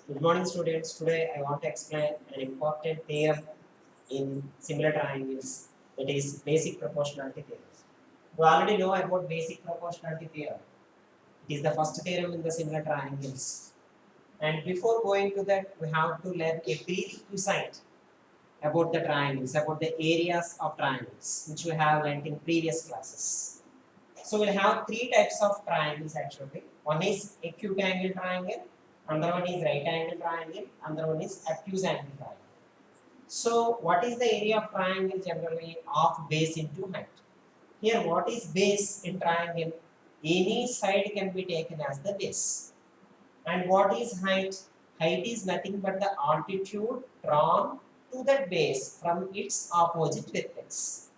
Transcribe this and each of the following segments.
Good morning, students. Today I want to explain an important theorem in similar triangles, that is basic proportionality theorem. We already know about basic proportionality theorem. It is the first theorem in the similar triangles. And before going to that, we have to learn a prerequisite about the triangles, about the areas of triangles, which we have learned in previous classes. So we'll have three types of triangles actually. One is acute angle triangle, another one is right angle triangle, another one is obtuse angle triangle. So what is the area of triangle generally? Of base into height. Here what is base in triangle? Any side can be taken as the base. And what is height? Height is nothing but the altitude drawn to that base from its opposite vertex.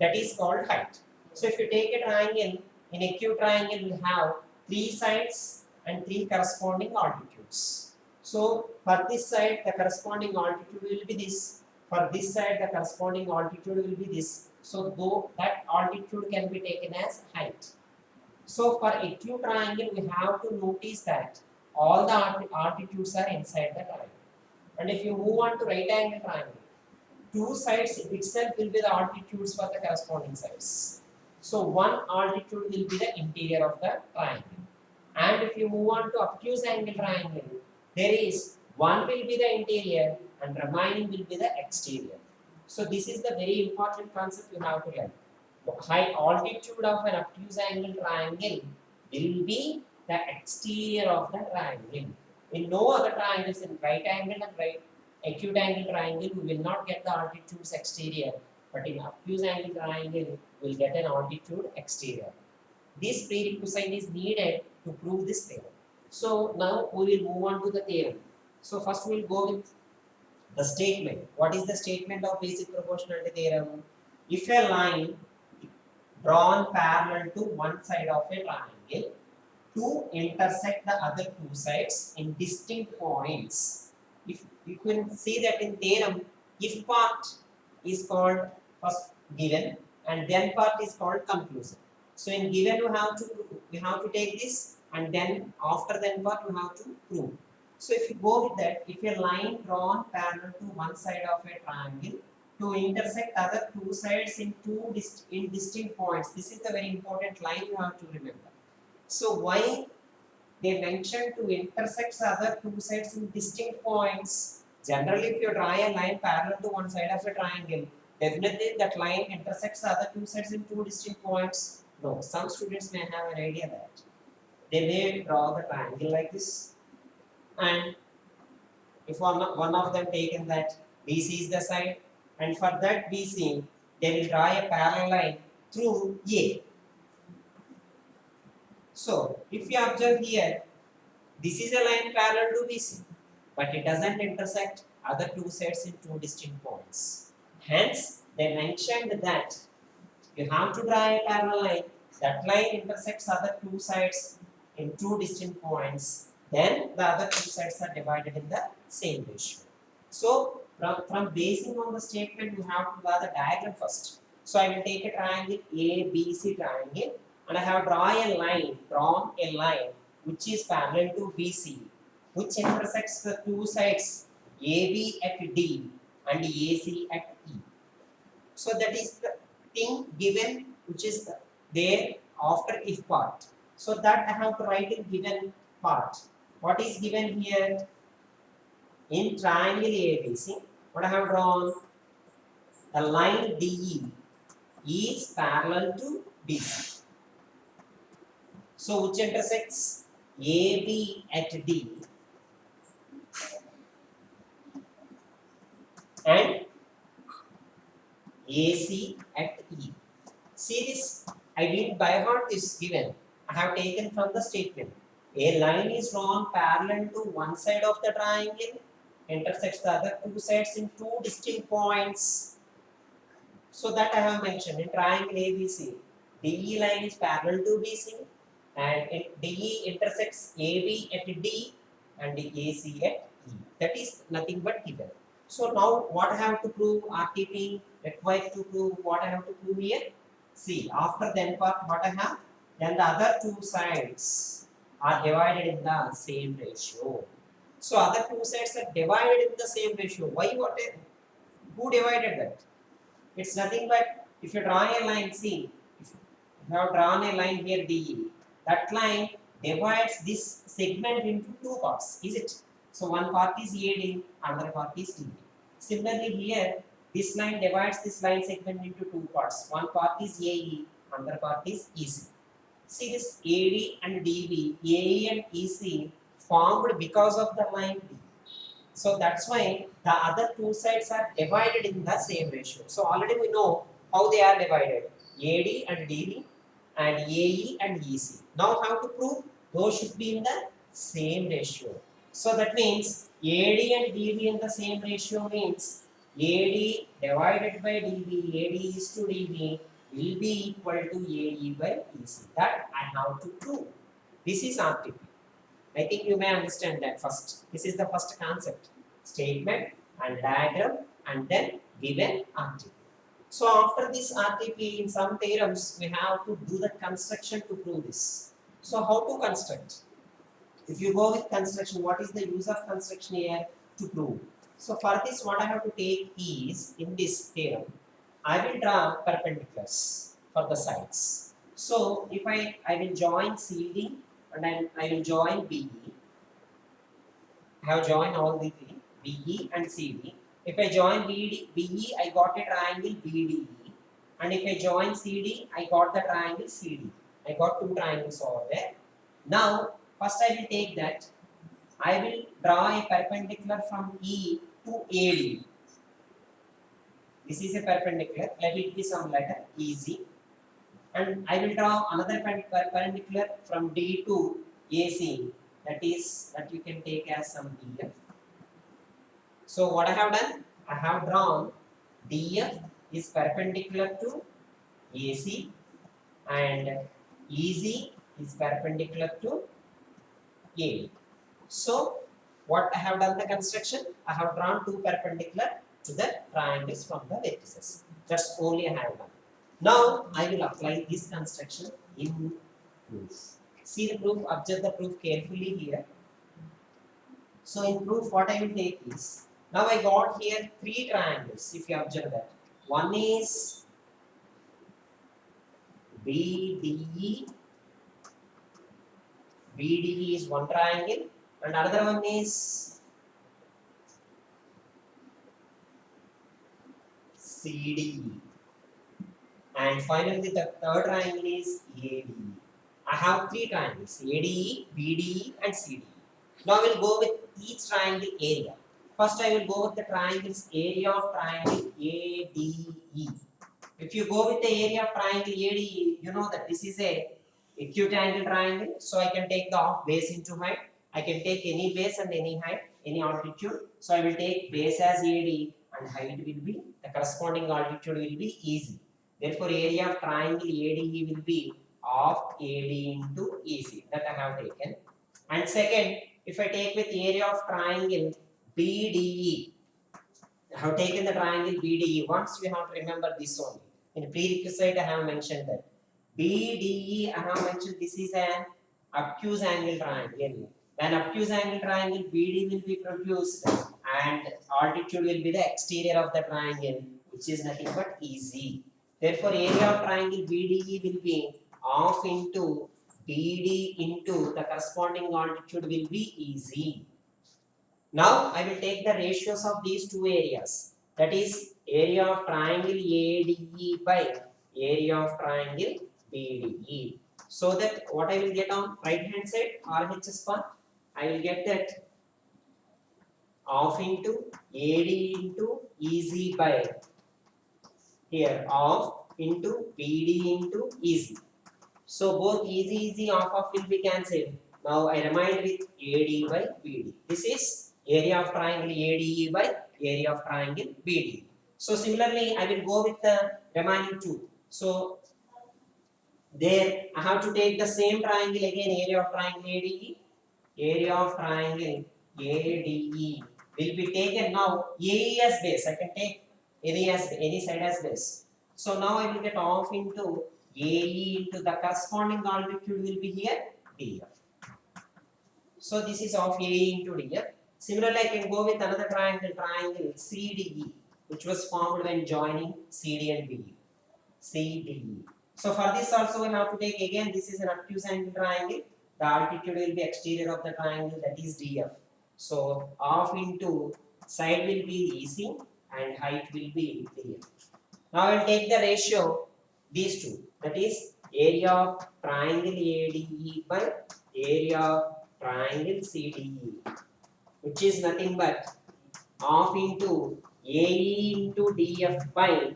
That is called height. So if you take a triangle, in a acute triangle we have three sides and three corresponding altitudes. So for this side the corresponding altitude will be this. For this side the corresponding altitude will be this. So though that altitude can be taken as height. So for acute triangle we have to notice that all the altitudes are inside the triangle. And if you move on to right angle triangle, two sides itself will be the altitudes for the corresponding sides. So one altitude will be the interior of the triangle. And if you move on to obtuse angle triangle, there is one will be the interior and remaining will be the exterior. So this is the very important concept you have to learn. High altitude of an obtuse angle triangle will be the exterior of the triangle. In no other triangles, in right angle and right acute angle triangle, we will not get the altitudes exterior, but in obtuse angle triangle, we will get an altitude exterior. This prerequisite is needed to prove this theorem. So now we will move on to the theorem. So first we will go with the statement. What is the statement of basic proportionality theorem? If a line drawn parallel to one side of a triangle to intersect the other two sides in distinct points. If you can see that in theorem, if part is called first given and then part is called conclusion. So in given we have to take this and then after then part we have to prove. So if you go with that, if a line drawn parallel to one side of a triangle to intersect other two sides in in distinct points, this is the very important line you have to remember. So why they mentioned to intersect other two sides in distinct points? Generally, if you draw a line parallel to one side of a triangle, definitely that line intersects other two sides in two distinct points. No, some students may have an idea that they may draw the triangle like this, and if one of them taken that BC is the side, and for that BC, they will draw a parallel line through A. So, if you observe here, this is a line parallel to BC, but it doesn't intersect other two sides in two distinct points. Hence, they mentioned that you have to draw a parallel line. That line intersects other two sides in two distinct points. Then the other two sides are divided in the same ratio. So, from basing on the statement, you have to draw the diagram first. So, I will take a triangle ABC triangle and I have drawn a line which is parallel to BC, which intersects the two sides AB at D and AC at E. So that is the thing given which is there after if part. So that I have to write in given part. What is given here in triangle ABC? What I have drawn? The line DE is parallel to BC. So which intersects AB at D and AC at E. See this, I did by heart is given. I have taken from the statement. A line is drawn parallel to one side of the triangle, intersects the other two sides in two distinct points. So that I have mentioned in triangle ABC. DE line is parallel to BC and DE intersects AB at D and AC at E. That is nothing but given. So now what I have to prove? RTP required to prove what I have to prove here. See, after then part what I have? Then the other two sides are divided in the same ratio. So other two sides are divided in the same ratio. Why? Who divided that? It's nothing but if you draw a line, see, if you have drawn a line here DE, that line divides this segment into two parts, is it? So one part is AD, another part is DB. Similarly here, this line divides this line segment into two parts. One part is AE, another part is EC. See this AD and DB, AE and EC formed because of the line D. So that's why the other two sides are divided in the same ratio. So already we know how they are divided. AD and DB and AE and EC. Now how to prove? Those should be in the same ratio. So that means AD and DB in the same ratio means AD divided by DB, AD is to DB will be equal to AE by EC. That I have to prove. This is RTP. I think you may understand that first. This is the first concept. Statement and diagram and then given RTP. So after this RTP, in some theorems, we have to do the construction to prove this. So how to construct? If you go with construction, what is the use of construction here to prove? So for this, what I have to take is, in this theorem, I will draw perpendiculars for the sides. So if I will join CD and then I will join BE. I have joined all the three, BE and CD. If I join BE, I got a triangle BDE. And if I join CD, I got the triangle CD. I got two triangles over there. Now, first I will take that. I will draw a perpendicular from E to AD. This is a perpendicular. Let it be some letter, EZ. And I will draw another perpendicular from D to AC. That you can take as some DF. So what I have done? I have drawn DF is perpendicular to AC and EZ is perpendicular to AD. So what I have done the construction? I have drawn two perpendicular to the triangles from the vertices. That's only I have done. Now I will apply this construction in proof. See the proof, observe the proof carefully here. So in proof what I will take is, now I got here three triangles if you observe that. One is BDE. BDE is one triangle and another one is CDE. And finally the third triangle is ADE. I have three triangles, ADE, BDE and CDE. Now I will go with each triangle area. First I will go with the triangle's area of triangle ADE. If you go with the area of triangle ADE, you know that this is a acute angle triangle. So I can take the off base into height. I can take any base and any height, any altitude. So I will take base as AD and height will be, the corresponding altitude will be EZ. Therefore area of triangle ADE will be of AD into EZ. That I have taken. And second, if I take with area of triangle BDE, I have taken the triangle BDE. Once you have to remember this only. In prerequisite, I have mentioned that. BDE, I have mentioned this is an obtuse angle triangle. When obtuse angle triangle BD will be produced and altitude will be the exterior of the triangle, which is nothing but EZ. Therefore, area of triangle BDE will be of into BD into the corresponding altitude will be EZ. Now I will take the ratios of these two areas. That is area of triangle ADE by area of triangle BDE. So that what I will get on right hand side RHS part, I will get that of into AD into EZ by here of into BD into EZ. So both EZ off will be cancelled. Now I remind with AD by BD. This is area of triangle ADE by area of triangle BD. So similarly, I will go with the remaining two. So there I have to take the same triangle again, area of triangle ADE. Area of triangle ADE will be taken now AE as base. I can take any side as base. So now I will get off into AE into the corresponding altitude will be here DF. So this is of AE into DF. Similarly, I can go with another triangle, triangle CDE, which was formed when joining CD and BE. CDE. So for this also we have to take again, this is an obtuse angle triangle. The altitude will be exterior of the triangle, that is DF. So off into side will be EC and height will be DF. Now I will take the ratio, these two, that is area of triangle ADE by area of triangle CDE, which is nothing but half into AE into DF by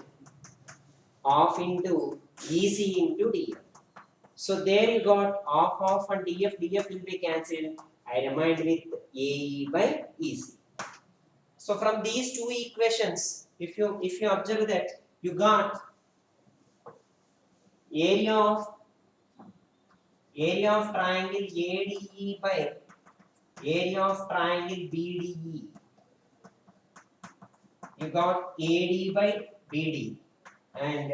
half into EC into DF. So there you got half and DF will be cancelled. I remained with AE by EC. So from these two equations, if you observe that, you got area of triangle ADE by area of triangle BDE. You got AD by BD, and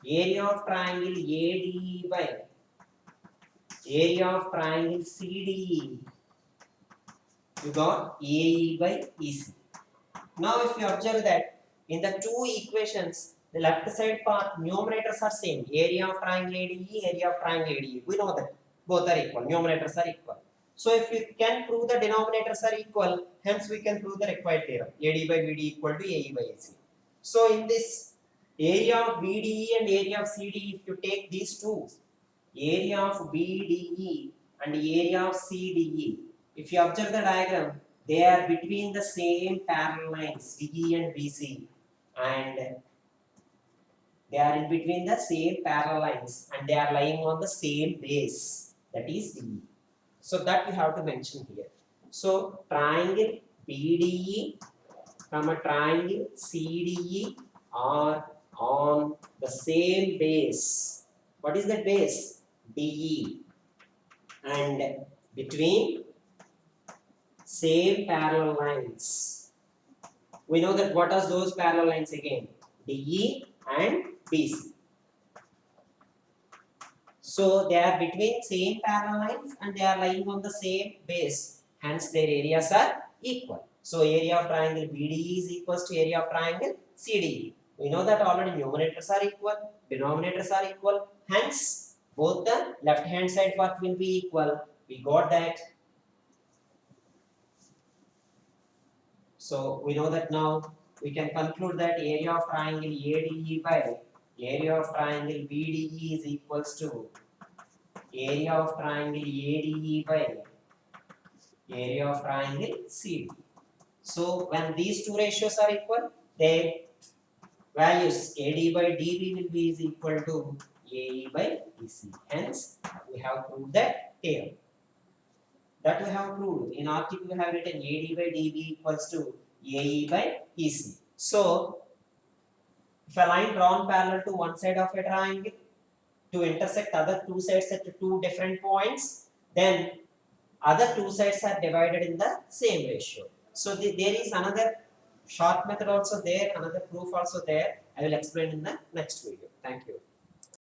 area of triangle ADE by area of triangle CDE. You got AE by EC. Now if you observe that in the two equations, the left side part numerators are same. Area of triangle ADE, area of triangle ADE. We know that both are equal. Numerators are equal. So if we can prove the denominators are equal, hence we can prove the required theorem. AD by BD equal to AE by AC. So in this area of BDE and area of CDE, if you take these two, area of BDE and area of CDE, if you observe the diagram, they are between the same parallel lines, DE and BC, and they are in between the same parallel lines and they are lying on the same base, that is DE. So that we have to mention here. So triangle BDE from a triangle CDE are on the same base. What is that base? DE. And between same parallel lines. We know that what are those parallel lines again? DE and BC. So they are between same parallel lines and they are lying on the same base. Hence their areas are equal. So area of triangle BDE is equals to area of triangle CDE. We know that already numerators are equal, denominators are equal. Hence both the left hand side part will be equal. We got that. So we know that now we can conclude that area of triangle ADE by area of triangle BDE is equals to area of triangle ADE by area of triangle CD. So when these two ratios are equal, their values AD by DB will be is equal to AE by EC. Hence, we have proved that theorem. That we have proved. In article we have written AD by DB equals to AE by EC. So, if a line drawn parallel to one side of a triangle to intersect other two sides at two different points, then other two sides are divided in the same ratio. So there is another short method also there, another proof also there. I will explain in the next video. Thank you.